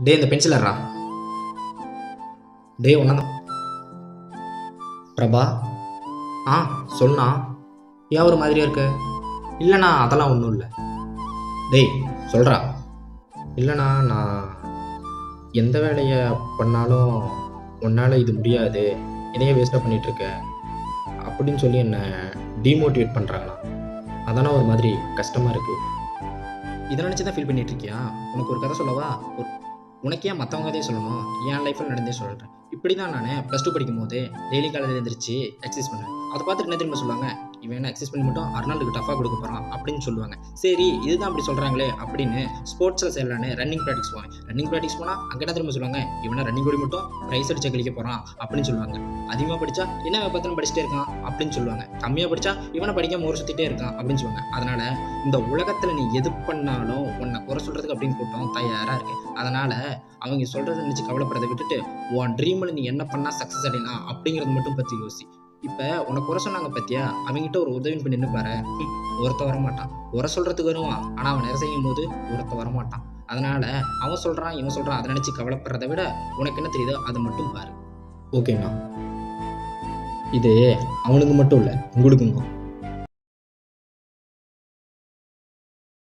டே இந்த பென்சிலர்ரா. டே ஒன்றா பிரபா. ஆ சொன்னா. ஏன் ஒரு மாதிரியா இருக்கு? இல்லைண்ணா அதெல்லாம் ஒன்றும் இல்லை. டேய் சொல்கிறா. இல்லைண்ணா நான் எந்த வேலையை பண்ணாலும் உன்னால் இது முடியாது, இதையே வேஸ்ட்டாக பண்ணிகிட்ருக்க அப்படின்னு சொல்லி என்னை டீமோட்டிவேட் பண்ணுறாங்கண்ணா. அதானே ஒரு மாதிரி கஷ்டமாக இருக்குது. இதை நினச்சி தான் ஃபீல் பண்ணிகிட்ருக்கியா? உனக்கு ஒரு கதை சொல்லவா? உனக்கு ஏன் மற்றவங்க கதையை சொல்லணும்? என் லைஃப்பில் நடந்தே சொல்கிறேன். இப்படி தான் நான் +2 படிக்கும் போது டெய்லி காலையில் எழுந்திரிச்சு எக்ஸசைஸ் பண்ணுவேன். அதை பார்த்துட்டு என்ன திரும்ப சொல்லுவாங்க, இவன் என்ன எக்ஸசைஸ் பண்ணி மட்டும் அர்னால்டுக்கு டஃபாக கொடுக்க போகிறான் அப்படின்னு சொல்லுவாங்க. சரி இதுதான் அப்படி சொல்கிறாங்களே அப்படின்னு ஸ்போர்ட்ஸில் சேரலான்னு ரன்னிங் ப்ராக்டிஸ் போவேன். ரன்னிங் ப்ராக்டிஸ் போனால் அங்கே என்ன திரும்ப சொல்லுவாங்க, இவனை ரன்னிங் ஓடி மட்டும் ப்ரைஸ் அடிச்சு கழிக்க போகிறான் அப்படின்னு சொல்லுவாங்க. அதிகமாக படித்தா என்ன பார்த்தாலும் படிச்சுட்டே இருக்கான் அப்படின்னு சொல்லுவாங்க. கம்மியாக படித்தா இவனை படிக்காம ஒரு சுற்றிட்டே இருக்கான் அப்படின்னு சொல்லுவாங்க. அதனால் இந்த உலகத்தில் நீ எது பண்ணாலும் உன்னை குறை சொல்கிறதுக்கு அப்படின்னு கூட்டம் தயாராக இருக்குது. அதனால் அவங்க சொல்கிறத நினச்சி கவலைப்படுறதை விட்டுட்டு உன் ட்ரீமில் நீ என்ன பண்ணால் சக்ஸஸ் அடையலாம் அப்படிங்கிறது மட்டும் பற்றி யோசி. இப்போ உனக்கு குறை சொன்னாங்க பற்றியா, அவங்ககிட்ட ஒரு உதவி பண்ணி நின்று பாரு. ஒருத்த வரமாட்டான். குறை சொல்கிறதுக்கு வருவான், ஆனால் அவன் நிறைய செய்யும் போது ஒருத்த வரமாட்டான். அதனால் அவன் சொல்கிறான் இவன் சொல்கிறான் அதை நினச்சி கவலைப்படுறதை விட உனக்கு என்ன தெரியுதோ அதை மட்டும் பாரு. ஓகேண்ணா, இது அவனுக்கு மட்டும் இல்லை உங்களுக்குங்க.